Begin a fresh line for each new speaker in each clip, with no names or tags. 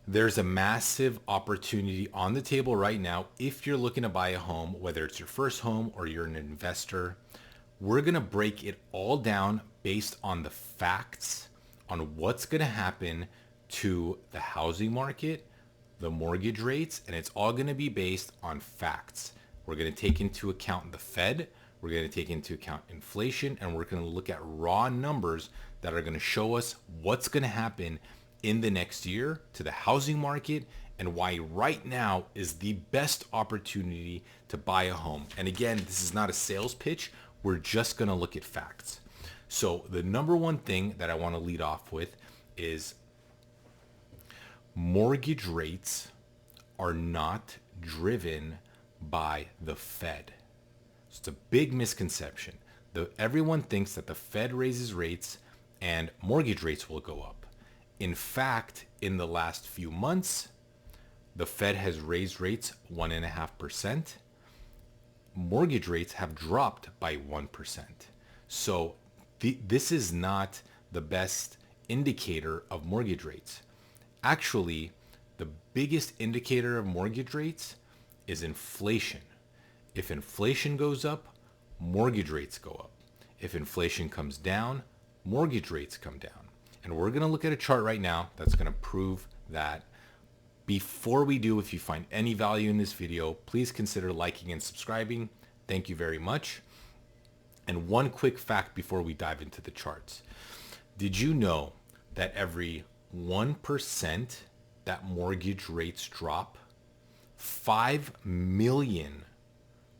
There's a massive opportunity on the table right now if you're looking to buy a home, whether it's your first home or you're an investor. We're going to break it all down based on the facts on what's going to happen to the housing market, the mortgage rates, and it's all going to be based on facts. We're going to take into account the Fed, we're going to take into account inflation, and we're going to look at raw numbers that are going to show us what's going to happen in the next year to the housing market and why right now is the best opportunity to buy a home. And again, this is not a sales pitch. We're just going to look at facts. So the number one thing that I want to lead off with is mortgage rates are not driven by the Fed. It's a big misconception. Everyone thinks that the Fed raises rates and mortgage rates will go up. In fact, in the last few months, the Fed has raised rates 1.5%. Mortgage rates have dropped by 1%. So this is not the best indicator of mortgage rates. Actually, the biggest indicator of mortgage rates is inflation. If inflation goes up, mortgage rates go up. If inflation comes down, mortgage rates come down. And we're going to look at a chart right now that's going to prove that. Before we do, if you find any value in this video, please consider liking and subscribing. Thank you very much. And one quick fact before we dive into the charts. Did you know that every 1% that mortgage rates drop, 5 million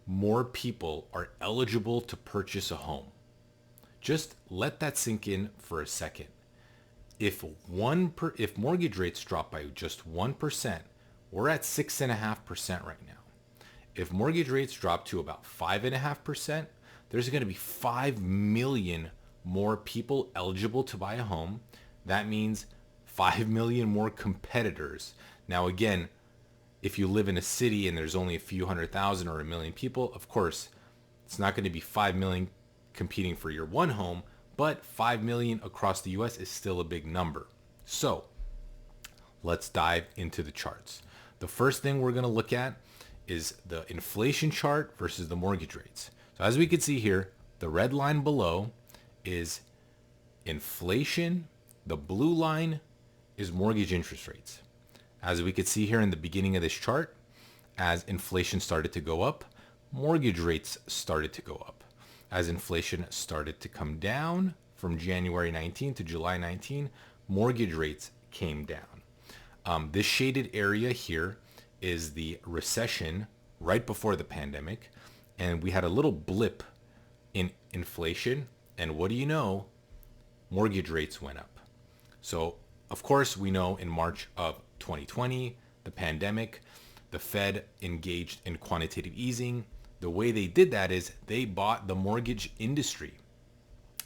more people are eligible to purchase a home? Just let that sink in for a second. If mortgage rates drop by just 1%, we're at 6.5% right now. If mortgage rates drop to about 5.5%, there's going to be 5 million more people eligible to buy a home. That means 5 million more competitors. Now, again, if you live in a city and there's only a few 100,000 or a million people, of course, it's not going to be 5 million competing for your one home, but 5 million across the US is still a big number. So let's dive into the charts. The first thing we're going to look at is the inflation chart versus the mortgage rates. So as we can see here, the red line below is inflation. The blue line is mortgage interest rates. As we could see here in the beginning of this chart, as inflation started to go up, mortgage rates started to go up. As inflation started to come down from January 19 to July 19, mortgage rates came down. This shaded area here is the recession right before the pandemic, and we had a little blip in inflation, and what do you know? Mortgage rates went up. So, of course, we know in March of 2020, the pandemic, the Fed engaged in quantitative easing. The way they did that is they bought the mortgage industry.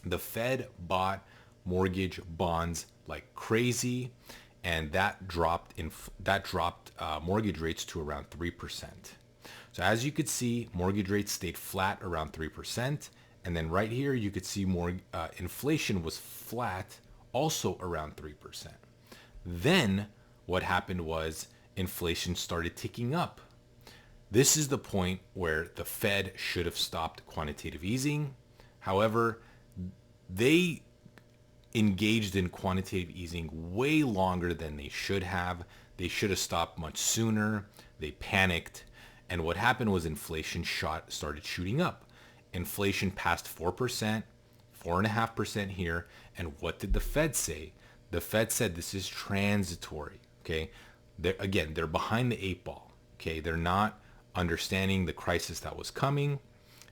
The Fed bought mortgage bonds like crazy, and that dropped mortgage rates to around 3%. So as you could see, mortgage rates stayed flat around 3%, and then right here you could see more inflation was flat, also around 3%. Then what happened was inflation started ticking up. This is the point where the Fed should have stopped quantitative easing. However, they engaged in quantitative easing way longer than they should have. They should have stopped much sooner. They panicked. And what happened was inflation started shooting up. Inflation passed 4%, 4.5% here. And what did the Fed say? The Fed said this is transitory. Okay. They're behind the 8 ball. Okay. They're not understanding the crisis that was coming.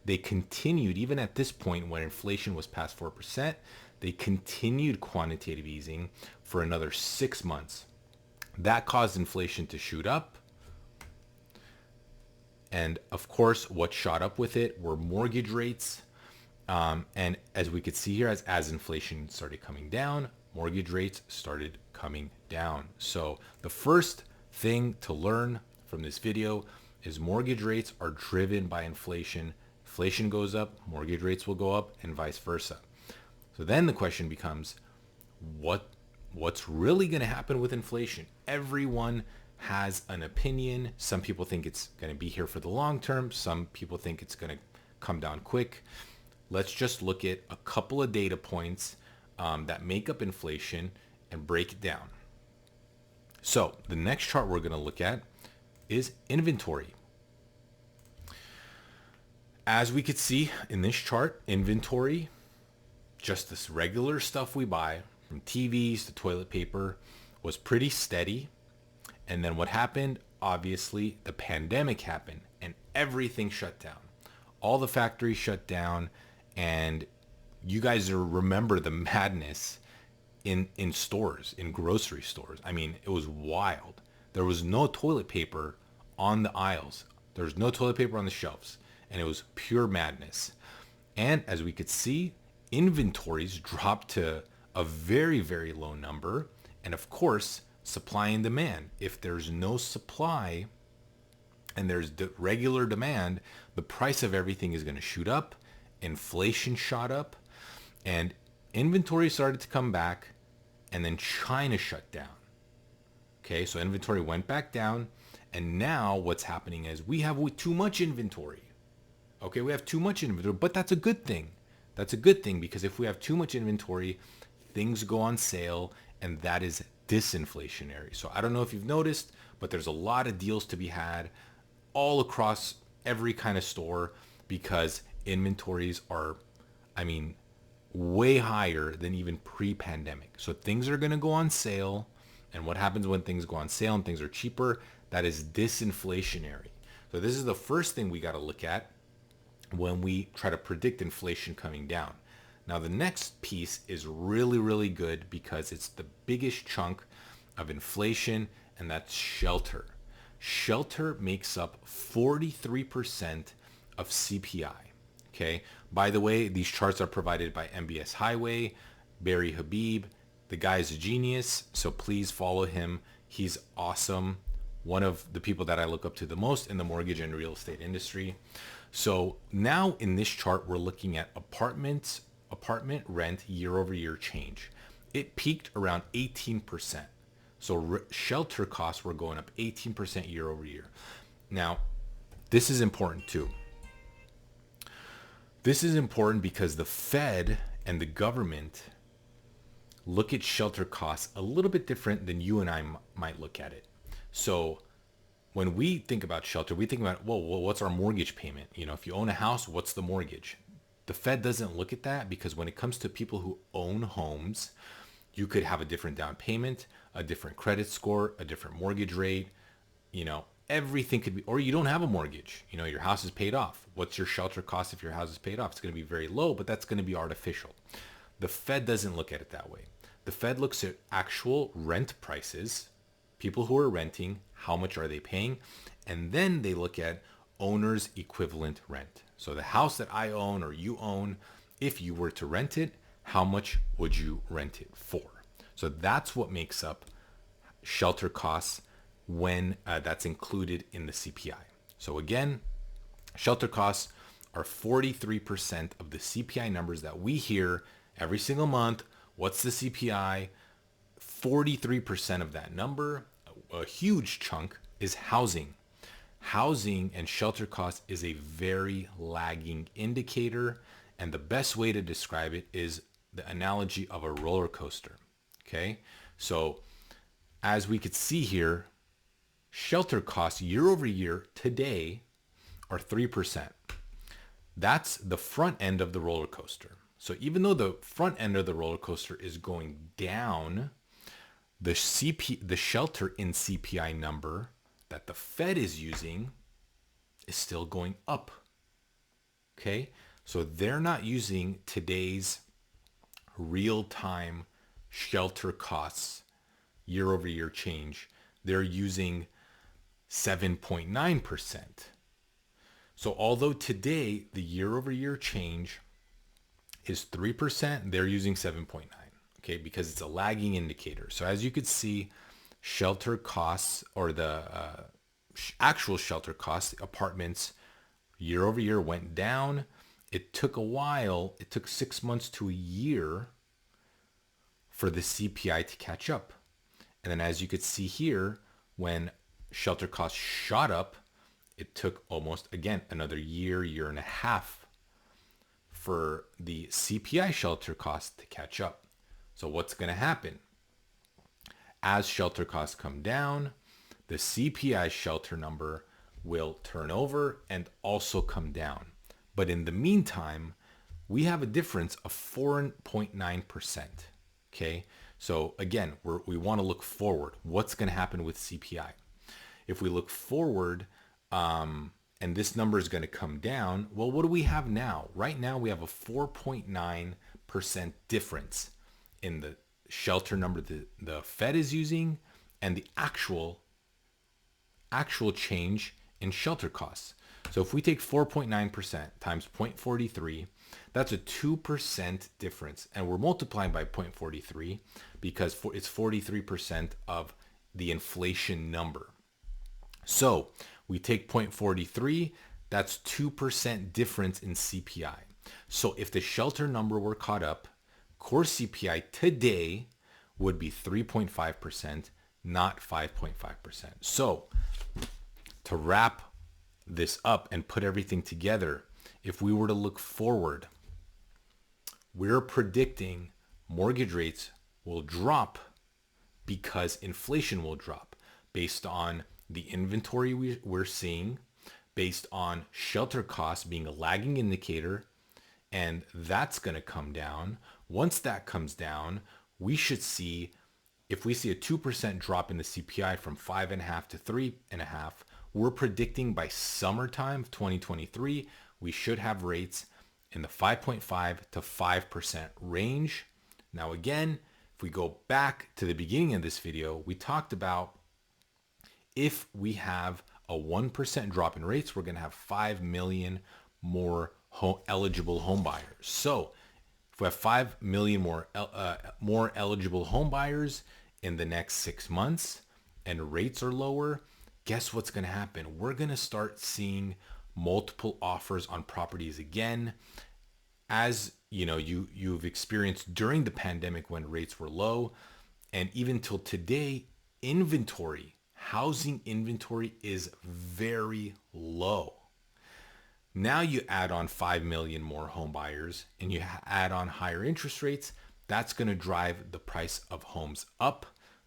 They continued, even at this point when inflation was past 4%, they continued quantitative easing for another 6 months. That caused inflation to shoot up. And of course, what shot up with it were mortgage rates. And as we could see here, as inflation started coming down, mortgage rates started coming down. So the first thing to learn from this video is mortgage rates are driven by inflation. Inflation goes up, mortgage rates will go up, and vice versa. So then the question becomes, what what's really going to happen with inflation. Everyone has an opinion. Some people think it's going to be here for the long term. Some people think it's going to come down quick. Let's just look at a couple of data points that make up inflation and break it down. So the next chart we're going to look at is inventory. As we could see in this chart, inventory, just this regular stuff we buy, from TVs to toilet paper, was pretty steady. And then what happened? Obviously, the pandemic happened and everything shut down. All the factories shut down, and you guys remember the madness in stores, in grocery stores. I mean, it was wild. There was no toilet paper on the aisles. There was no toilet paper on the shelves, and it was pure madness. And as we could see, inventories dropped to a very, very low number. And of course, supply and demand. If there's no supply and there's regular demand, the price of everything is going to shoot up. Inflation shot up, and inventory started to come back, and then China shut down. Okay, so inventory went back down, and now what's happening is we have too much inventory. Okay, we have too much inventory, but that's a good thing. That's a good thing, because if we have too much inventory, things go on sale, and that is disinflationary. So I don't know if you've noticed, but there's a lot of deals to be had all across every kind of store, because inventories are, I mean, way higher than even pre-pandemic. So things are going to go on sale. And what happens when things go on sale and things are cheaper? That is disinflationary. So this is the first thing we got to look at when we try to predict inflation coming down. Now, the next piece is really, really good, because it's the biggest chunk of inflation, and that's shelter. Shelter makes up 43% of CPI. Okay. By the way, these charts are provided by MBS Highway, Barry Habib. The guy is a genius, so please follow him. He's awesome. One of the people that I look up to the most in the mortgage and real estate industry. So now in this chart, we're looking at apartment rent year over year change. It peaked around 18%. So shelter costs were going up 18% year over year. Now, this is important too. This is important because the Fed and the government look at shelter costs a little bit different than you and I might look at it. So when we think about shelter, we think about, well, what's our mortgage payment? You know, if you own a house, what's the mortgage? The Fed doesn't look at that, because when it comes to people who own homes, you could have a different down payment, a different credit score, a different mortgage rate, you know, everything could be, or you don't have a mortgage, you know, your house is paid off. What's your shelter cost if your house is paid off? It's going to be very low, but that's going to be artificial. The Fed doesn't look at it that way. The Fed looks at actual rent prices, people who are renting, how much are they paying? And then they look at owner's equivalent rent. So the house that I own or you own, if you were to rent it, how much would you rent it for? So that's what makes up shelter costs when that's included in the CPI. So again, shelter costs are 43% of the CPI numbers that we hear every single month. What's the CPI? 43% of that number, a huge chunk, is housing. Housing and shelter costs is a very lagging indicator, and the best way to describe it is the analogy of a roller coaster. Okay, so as we could see here, shelter costs year over year today are 3%. That's the front end of the roller coaster. So even though the front end of the roller coaster is going down, the shelter in CPI number that the Fed is using is still going up. Okay, so they're not using today's real-time shelter costs year over year change. They're using 7.9%. So although today the year over year change is 3%, they're using 7.9, okay, because it's a lagging indicator. So as you could see, shelter costs, or the actual shelter costs, apartments year over year went down. It took a while. It took 6 months to a year for the CPI to catch up. And then as you could see here, when shelter costs shot up, it took almost, again, another year and a half for the CPI shelter costs to catch up. So what's going to happen? As shelter costs come down, the CPI shelter number will turn over and also come down. But in the meantime, we have a difference of 4.9%. Okay, so again, we want to look forward. What's going to happen with CPI? If we look forward, and this number is going to come down, well, what do we have now? Right now, we have a 4.9% difference in the shelter number the Fed is using and the actual change in shelter costs. So if we take 4.9% times 0.43, that's a 2% difference. And we're multiplying by 0.43 because it's 43% of the inflation number. So we take 0.43, that's 2% difference in CPI. So if the shelter number were caught up, core CPI today would be 3.5%, not 5.5%. So to wrap this up and put everything together, if we were to look forward, we're predicting mortgage rates will drop because inflation will drop based on the inventory we're seeing, based on shelter costs being a lagging indicator, and that's going to come down. Once that comes down, we should see, if we see a 2% drop in the CPI from 5.5 to 3.5, we're predicting by summertime of 2023, we should have rates in the 5.5 to 5% range. Now again, if we go back to the beginning of this video, we talked about if we have a 1% drop in rates, we're going to have 5 million more eligible home buyers. So if we have 5 million more eligible home buyers in the next 6 months and rates are lower, guess what's going to happen? We're going to start seeing multiple offers on properties again. As you know, you've experienced during the pandemic when rates were low, and even till today, housing inventory is very low. Now you add on 5 million more home buyers and you add on higher interest rates, that's going to drive the price of homes up.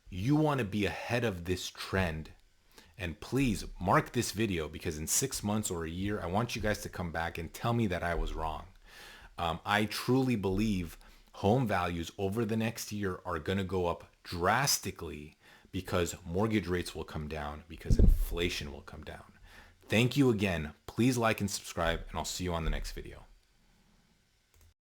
You want to be ahead of this trend. And please mark this video, because in 6 months or a year, I want you guys to come back and tell me that I was wrong. I truly believe home values over the next year are going to go up drastically because mortgage rates will come down, because inflation will come down. Thank you again. Please like and subscribe, and I'll see you on the next video.